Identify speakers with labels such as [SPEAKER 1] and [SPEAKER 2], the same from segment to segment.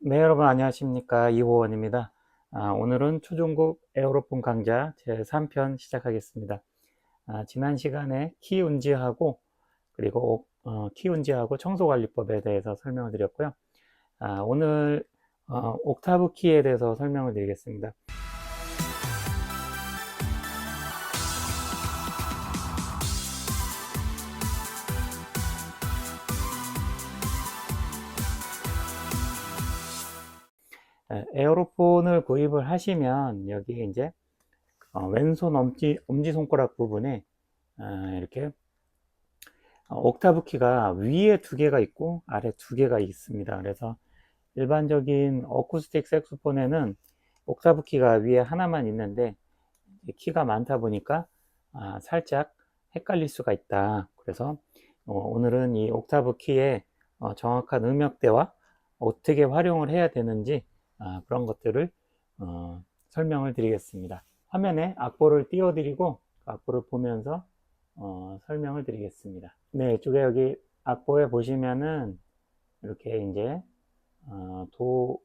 [SPEAKER 1] 네, 여러분 안녕하십니까. 이호원입니다. 오늘은 초중급 에어로폰 강좌 제3편 시작하겠습니다. 지난 시간에 키운지하고 그리고 키운지하고 청소관리법에 대해서 설명을 드렸고요. 오늘 옥타브 키에 대해서 설명을 드리겠습니다. 에어로폰을 구입을 하시면 여기 이제 왼손 엄지손가락 부분에 이렇게 옥타브 키가 위에 두 개가 있고 아래 두 개가 있습니다. 그래서 일반적인 어쿠스틱 색소폰에는 옥타브 키가 위에 하나만 있는데 키가 많다 보니까 살짝 헷갈릴 수가 있다. 그래서 오늘은 이 옥타브 키의 정확한 음역대와 어떻게 활용을 해야 되는지 그런 것들을 설명을 드리겠습니다. 화면에 악보를 띄워드리고 악보를 보면서 설명을 드리겠습니다. 네, 이쪽에 여기 악보에 보시면은 이렇게 이제 도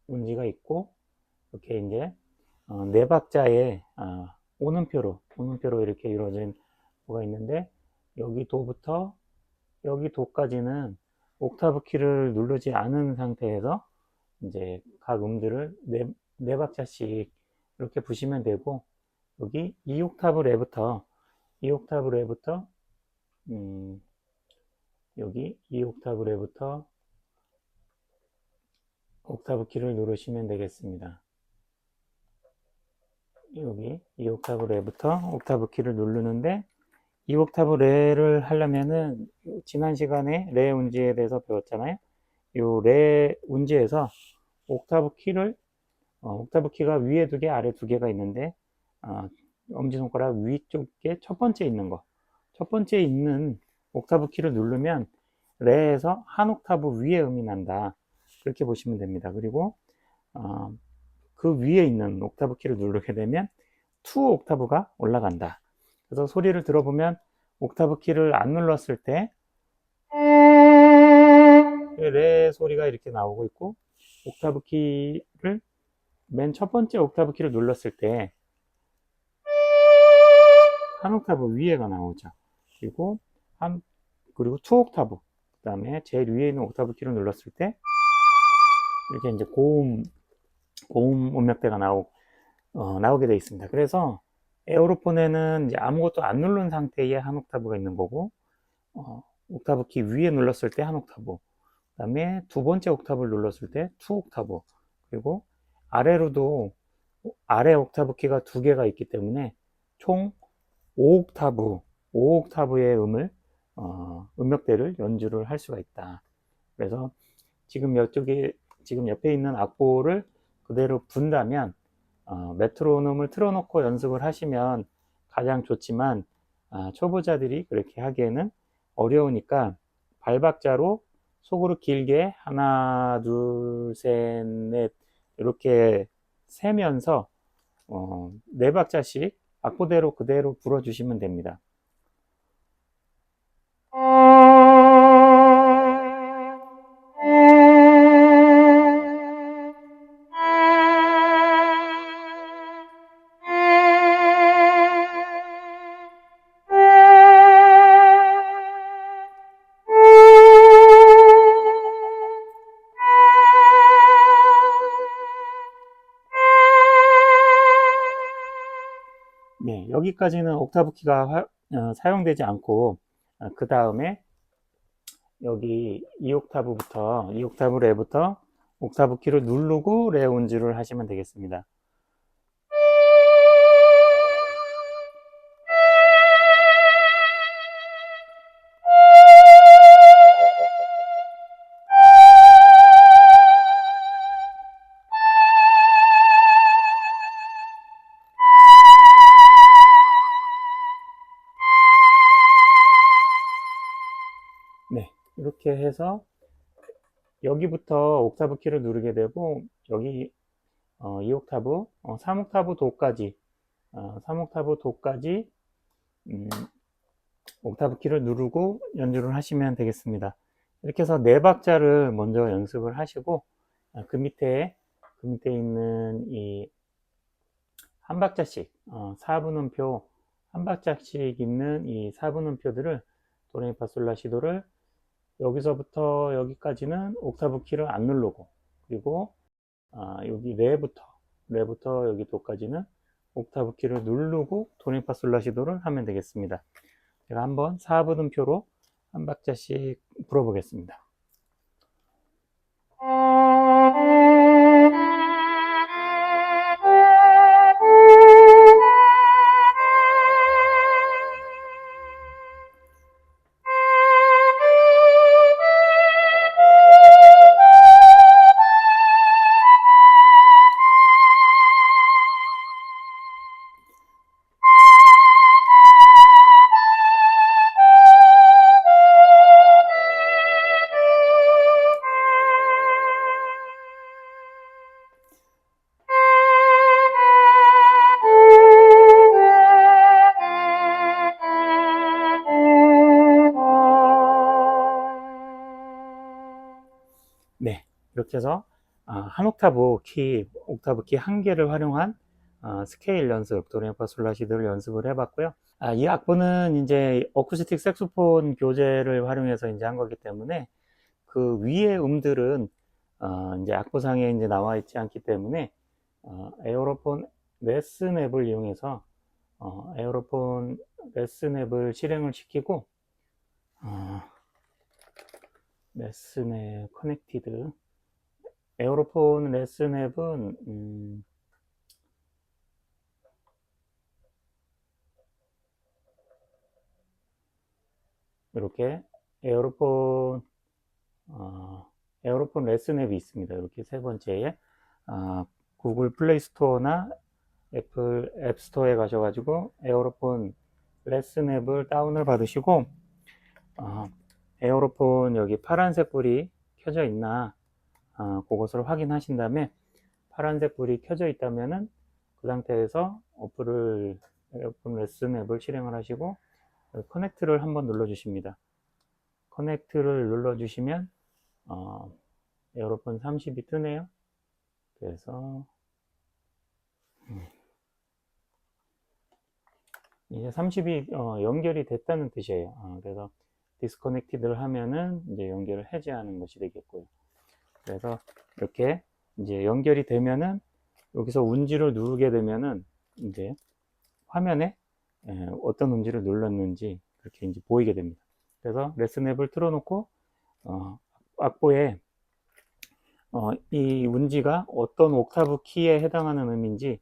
[SPEAKER 1] 운지가 있고 이렇게 이제 네 박자의 오는표로 이렇게 이루어진 도가 있는데 여기 도부터 여기 도까지는 옥타브 키를 누르지 않은 상태에서 이제 각 음들을 네 박자씩 이렇게 부시면 되고 여기 2옥타브 레부터 2옥타브 레부터 여기 2옥타브 레부터 옥타브 키를 누르시면 되겠습니다. 여기 2옥타브 레부터 옥타브 키를 누르는데 2옥타브 레를 하려면은 지난 시간에 레 운지에 대해서 배웠잖아요. 이 레 운지에서 옥타브 키를 옥타브 키가 위에 두 개, 아래 두 개가 있는데 엄지손가락 위쪽에 첫 번째 있는 거, 첫 번째 있는 옥타브 키를 누르면 레에서 한 옥타브 위에 음이 난다. 그렇게 보시면 됩니다. 그리고 그 위에 있는 옥타브 키를 누르게 되면 2 옥타브가 올라간다. 그래서 소리를 들어보면 옥타브 키를 안 눌렀을 때 레 소리가 이렇게 나오고 있고 옥타브 키를 맨 첫 번째 옥타브 키를 눌렀을 때 한 옥타브 위에가 나오죠. 그리고 2 옥타브 그 다음에 제일 위에 있는 옥타브 키를 눌렀을 때 이렇게 이제 고음 음역대가 나오게 되어 있습니다. 그래서 에어로폰에는 이제 아무것도 안 누른 상태에 한 옥타브가 있는 거고 옥타브 키 위에 눌렀을 때 한 옥타브 그 다음에 두 번째 옥타브를 눌렀을 때 2 옥타브 그리고 아래로도 아래 옥타브 키가 두 개가 있기 때문에 총 5옥타브 5옥타브의 음역대를 연주를 할 수가 있다. 그래서 지금 옆에 있는 악보를 그대로 분다면 메트로놈을 틀어놓고 연습을 하시면 가장 좋지만 초보자들이 그렇게 하기에는 어려우니까 발박자로 속으로 길게 하나 둘 셋 넷 이렇게 세면서 네 박자씩 악보대로 그대로 불어주시면 됩니다. 네, 여기까지는 옥타브 키가 사용되지 않고 그 다음에 여기 2옥타브 레부터 옥타브 키를 누르고 레 운주를 하시면 되겠습니다. 네, 이렇게 해서 여기부터 옥타브 키를 누르게 되고 여기 2옥타브, 3옥타브 도까지 3옥타브 도까지 옥타브 키를 누르고 연주를 하시면 되겠습니다. 이렇게 해서 네 박자를 먼저 연습을 하시고 그 밑에 있는 이 한 박자씩 4분음표 한 박자씩 있는 이 4분음표들을 도레미파솔라시도를 여기서부터 여기까지는 옥타브 키를 안 누르고, 그리고 여기 레부터 여기 도까지는 옥타브 키를 누르고 도레미파솔라시도를 하면 되겠습니다. 제가 한번 4분음표로 한 박자씩 불어보겠습니다. 네, 이렇게 해서 한 옥타브 키 한 개를 활용한 스케일 연습, 도레미파솔라시도를 연습을 해봤고요. 이 악보는 이제 어쿠스틱 색소폰 교재를 활용해서 이제 한 거기 때문에 그 위의 음들은 이제 악보상에 이제 나와 있지 않기 때문에 에어로폰 레슨 앱을 이용해서 에어로폰 레슨 앱을 실행을 시키고 레슨 앱 커넥티드 에어로폰 레슨 앱은 이렇게 에어로폰 레슨 앱이 있습니다. 이렇게 세 번째에 구글 플레이 스토어나 애플 앱 스토어에 가셔가지고 에어로폰 레슨 앱을 다운을 받으시고 에어로폰 여기 파란색 불이 켜져 있나 그것을 확인하신 다음에 파란색 불이 켜져 있다면은 그 상태에서 에어로폰 레슨 앱을 실행을 하시고 커넥트를 한번 눌러 주십니다. 커넥트를 눌러 주시면 에어로폰 30이 뜨네요. 그래서 이제 30이 연결이 됐다는 뜻이에요. 그래서 디스커넥티드를 하면은 이제 연결을 해제하는 것이 되겠고요. 그래서 이렇게 이제 연결이 되면은 여기서 운지를 누르게 되면은 이제 화면에 어떤 운지를 눌렀는지 그렇게 이제 보이게 됩니다. 그래서 레슨 앱을 틀어놓고 악보에 이 운지가 어떤 옥타브 키에 해당하는 음인지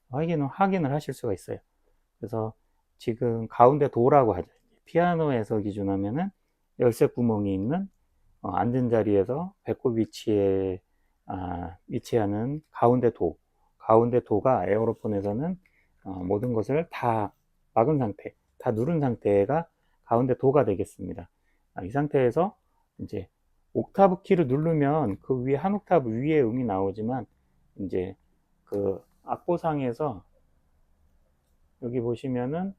[SPEAKER 1] 확인을 하실 수가 있어요. 그래서 지금 가운데 도라고 하죠. 피아노에서 기준하면은 열쇠 구멍이 있는 앉은 자리에서 배꼽 위치에 위치하는 가운데 도가 에어로폰에서는 모든 것을 다 막은 상태, 다 누른 상태가 가운데 도가 되겠습니다. 이 상태에서 이제 옥타브 키를 누르면 그 위에 한 옥타브 위에 음이 나오지만 이제 그 악보상에서 여기 보시면은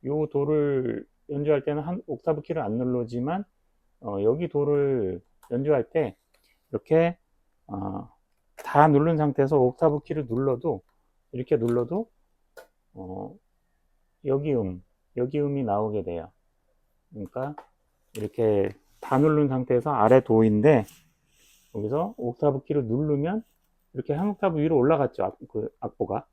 [SPEAKER 1] 요 도를 연주할 때는 한 옥타브 키를 안 누르지만 여기 도를 연주할 때 이렇게 다 누른 상태에서 옥타브 키를 눌러도 이렇게 눌러도 여기 음이 나오게 돼요. 그러니까 이렇게 다 누른 상태에서 아래 도인데 여기서 옥타브 키를 누르면 이렇게 한 옥타브 위로 올라갔죠. 그 악보가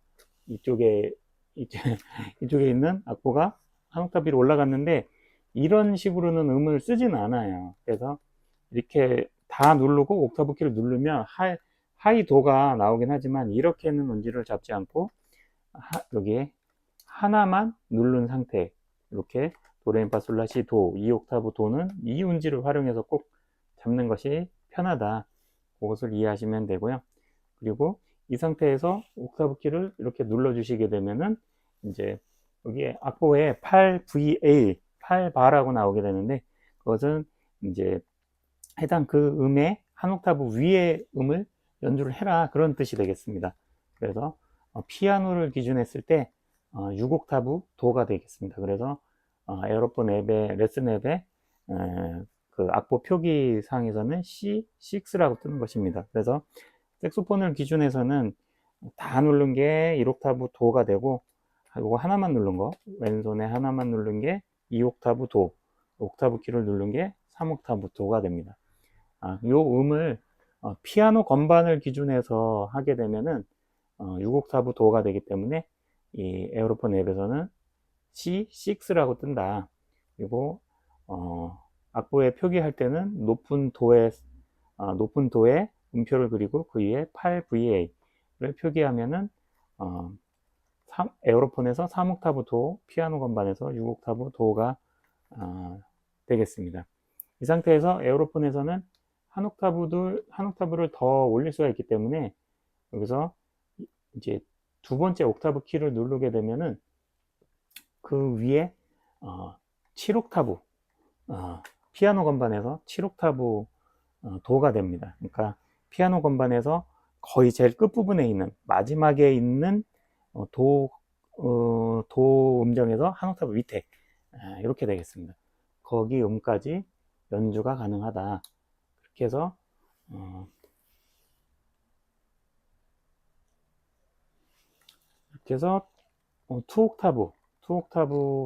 [SPEAKER 1] 이쪽에 있는 악보가 한 옥타브 위로 올라갔는데 이런 식으로는 음을 쓰진 않아요. 그래서 이렇게 다 누르고 옥타브 키를 누르면 하이 도가 나오긴 하지만 이렇게는 운지를 잡지 않고 여기에 하나만 누른 상태, 이렇게 도레미파솔라시 도, 이 옥타브 도는 이 운지를 활용해서 꼭 잡는 것이 편하다. 그것을 이해하시면 되고요. 그리고 이 상태에서 옥타브 키를 이렇게 눌러 주시게 되면은 이제 여기에 악보에 8VA, 8바라고 나오게 되는데 그것은 이제 해당 그 음의 한 옥타브 위의 음을 연주를 해라, 그런 뜻이 되겠습니다. 그래서 피아노를 기준했을 때 6옥타브 도가 되겠습니다. 그래서 에어로폰 앱의 레슨 앱에 그 악보 표기상에서는 C6라고 뜨는 것입니다. 그래서 색소폰을 기준해서는 다 누른 게 1옥타브 도가 되고, 이거 하나만 누른 거, 왼손에 하나만 누른 게 2옥타브 도, 옥타브 키를 누른 게 3옥타브 도가 됩니다. 요 음을 피아노 건반을 기준해서 하게 되면은 6옥타브 도가 되기 때문에 이 에어로폰 앱에서는 C6라고 뜬다. 그리고 악보에 표기할 때는 높은 도의 음표를 그리고 그 위에 8VA를 표기하면은 에어로폰에서 3옥타브 도, 피아노 건반에서 6옥타브 도가 되겠습니다. 이 상태에서 에어로폰에서는 한 옥타브를 더 올릴 수가 있기 때문에 여기서 이제 두 번째 옥타브 키를 누르게 되면은 그 위에 7옥타브 피아노 건반에서 7옥타브 도가 됩니다. 그러니까 피아노 건반에서 거의 제일 끝부분에 있는 마지막에 있는 도 음정에서 한 옥타브 밑에 이렇게 되겠습니다. 거기 음까지 연주가 가능하다. 그렇게 해서 투 옥타브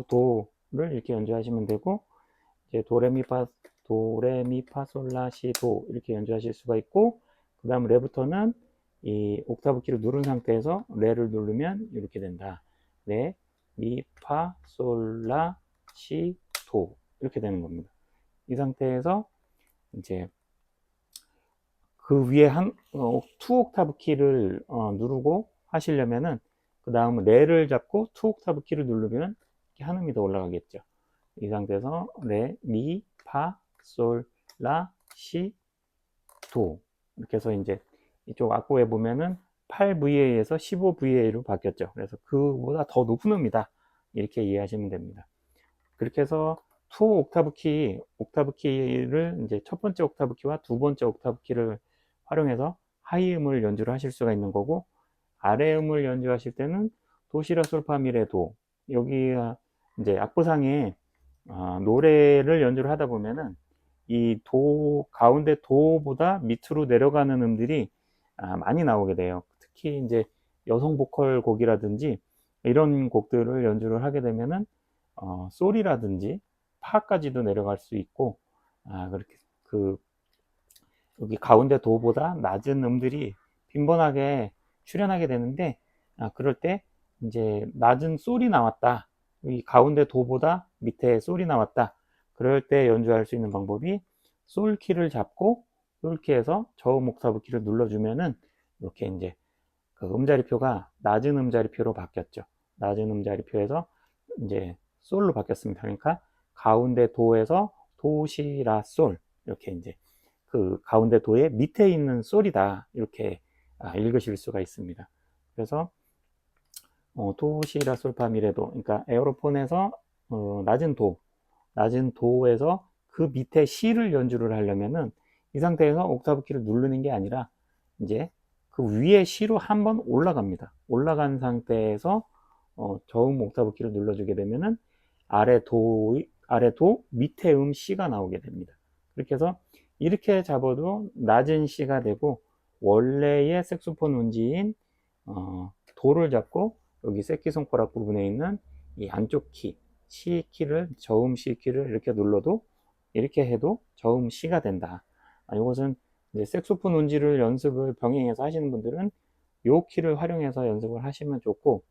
[SPEAKER 1] 도를 이렇게 연주하시면 되고, 이제 도레미파솔라시도 이렇게 연주하실 수가 있고, 그 다음 레부터는 이 옥타브 키를 누른 상태에서 레를 누르면 이렇게 된다. 레, 미, 파, 솔, 라, 시, 도 이렇게 되는 겁니다. 이 상태에서 이제 그 위에 투 옥타브 키를 누르고 하시려면은 그 다음 레를 잡고 투 옥타브 키를 누르면 이렇게 한 음이 더 올라가겠죠. 이 상태에서 레, 미, 파, 솔, 라, 시, 도 이렇게 해서 이제 이쪽 악보에 보면은 8VA에서 15VA로 바뀌었죠. 그래서 그보다 더 높은 음이다. 이렇게 이해하시면 됩니다. 그렇게 해서 투 옥타브 키를 이제 첫 번째 옥타브 키와 두 번째 옥타브 키를 활용해서 하이 음을 연주를 하실 수가 있는 거고, 아래 음을 연주하실 때는 도시라 솔파미레 도, 여기 이제 악보상에 노래를 연주를 하다 보면은 이 가운데 도보다 밑으로 내려가는 음들이 많이 나오게 돼요. 특히 이제 여성 보컬 곡이라든지 이런 곡들을 연주를 하게 되면은 솔이라든지 파까지도 내려갈 수 있고, 그렇게 여기 가운데 도보다 낮은 음들이 빈번하게 출현하게 되는데, 그럴 때 이제 낮은 솔이 나왔다, 이 가운데 도보다 밑에 솔이 나왔다, 그럴 때 연주할 수 있는 방법이 솔 키를 잡고 솔 키에서 저음 옥타브 키를 눌러주면은 이렇게 이제 그 음자리표가 낮은 음자리표로 바뀌었죠. 낮은 음자리표에서 이제 솔로 바뀌었습니다. 그러니까 가운데 도에서 도시라 솔, 이렇게 이제 그 가운데 도의 밑에 있는 솔이다, 이렇게 읽으실 수가 있습니다. 그래서 도시라 솔파미레도, 그러니까 에어로폰에서 낮은 도에서 그 밑에 C를 연주를 하려면은 이 상태에서 옥타브 키를 누르는 게 아니라 이제 그 위에 C로 한번 올라갑니다. 올라간 상태에서 저음 옥타브 키를 눌러주게 되면은 아래 도 밑에 C가 나오게 됩니다. 그렇게 해서 이렇게 잡아도 낮은 C가 되고, 원래의 색소폰 운지인 도를 잡고 여기 새끼손가락 부분에 있는 이 안쪽 키 C 키를, 저음 C 키를 이렇게 눌러도, 이렇게 해도 저음 C가 된다. 이것은 이제 색소폰 운지를 연습을 병행해서 하시는 분들은 이 키를 활용해서 연습을 하시면 좋고,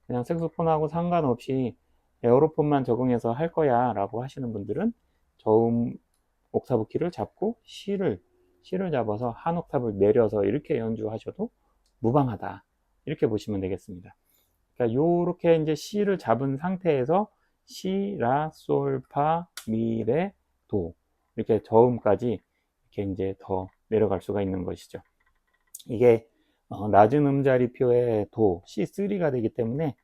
[SPEAKER 1] 그냥 색소폰하고 상관없이 에어로폰만 적응해서 할 거야 라고 하시는 분들은 저음 옥타브 키를 잡고 C를 잡아서 한 옥타브를 내려서 이렇게 연주하셔도 무방하다, 이렇게 보시면 되겠습니다. 그러니까 요렇게 이제 C를 잡은 상태에서 C, 라, 솔, 파, 미, 레, 도, 이렇게 저음까지 이렇게 이제 더 내려갈 수가 있는 것이죠. 이게 낮은 음자리표의 도 C3가 되기 때문에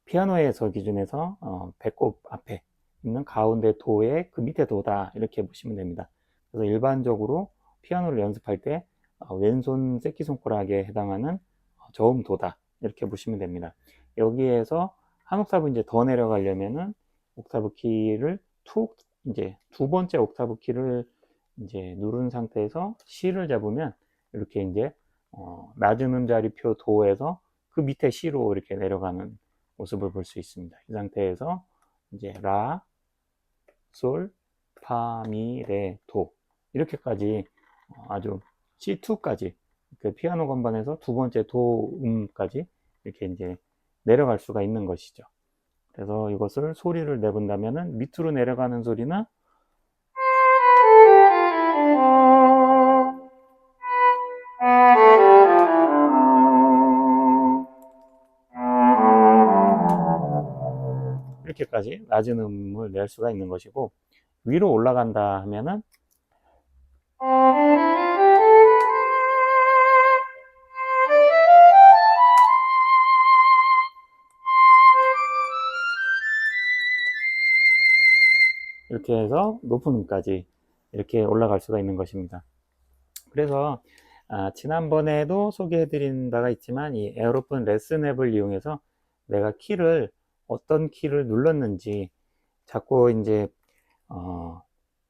[SPEAKER 1] 피아노에서 기준해서 배꼽 앞에 있는 가운데 도의 그 밑에 도다, 이렇게 보시면 됩니다. 그래서 일반적으로 피아노를 연습할 때 왼손 새끼손가락에 해당하는 저음 도다, 이렇게 보시면 됩니다. 여기에서 한 옥타브 이제 더 내려가려면은 옥타브 키를 이제 두 번째 옥타브 키를 이제 누른 상태에서 C를 잡으면 이렇게 이제 낮은 음자리표 도에서 그 밑에 C로 이렇게 내려가는 모습을 볼 수 있습니다. 이 상태에서 이제 라, 솔, 파, 미, 레, 도 이렇게까지 아주 C2까지 그 피아노 건반에서 두 번째 도음까지 이렇게 이제 내려갈 수가 있는 것이죠. 그래서 이것을 소리를 내본다면은 밑으로 내려가는 소리는 이렇게까지 낮은 음을 낼 수가 있는 것이고, 위로 올라간다 하면은 이렇게 해서 높은 음까지 이렇게 올라갈 수가 있는 것입니다. 그래서 지난번에도 소개해드린 바가 있지만 이 에어로폰 레슨 앱을 이용해서 내가 키를 어떤 키를 눌렀는지 자꾸 이제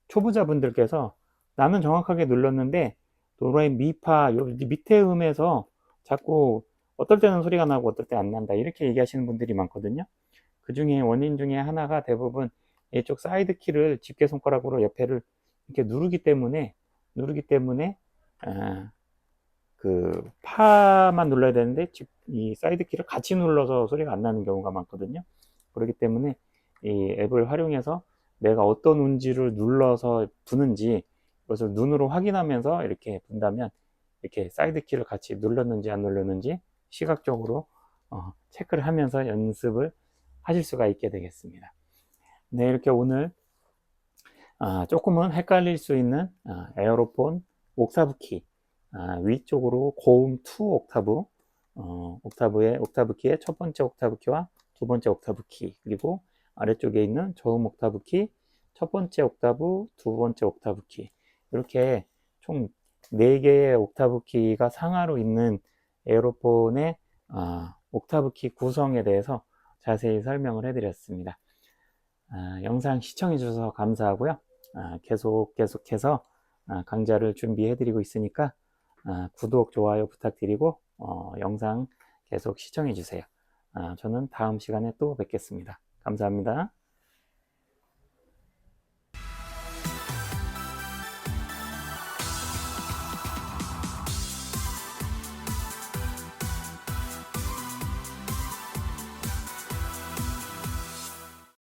[SPEAKER 1] 초보자분들께서 나는 정확하게 눌렀는데 도라의 미파 요 밑에 음에서 자꾸 어떨 때는 소리가 나고 어떨 때 안 난다 이렇게 얘기하시는 분들이 많거든요. 그 중에 원인 중에 하나가 대부분 이쪽 사이드 키를 집게 손가락으로 옆에를 이렇게 누르기 때문에 그 파만 눌러야 되는데 이 사이드 키를 같이 눌러서 소리가 안 나는 경우가 많거든요. 그렇기 때문에 이 앱을 활용해서 내가 어떤 운지를 눌러서 부는지 그것을 눈으로 확인하면서 이렇게 분다면 이렇게 사이드 키를 같이 눌렀는지 안 눌렀는지 시각적으로 체크를 하면서 연습을 하실 수가 있게 되겠습니다. 네, 이렇게 오늘 조금은 헷갈릴 수 있는 에어로폰 옥타브 키 위쪽으로 고음 2 옥타브 옥타브 키의 첫 번째 옥타브 키와 두 번째 옥타브 키 그리고 아래쪽에 있는 저음 옥타브 키 첫 번째 옥타브 두 번째 옥타브 키 이렇게 총 4개의 옥타브 키가 상하로 있는 에어로폰의 옥타브 키 구성에 대해서 자세히 설명을 해드렸습니다. 영상 시청해 주셔서 감사하고요. 계속해서 강좌를 준비해 드리고 있으니까 구독, 좋아요 부탁드리고 영상 계속 시청해 주세요. 저는 다음 시간에 또 뵙겠습니다. 감사합니다.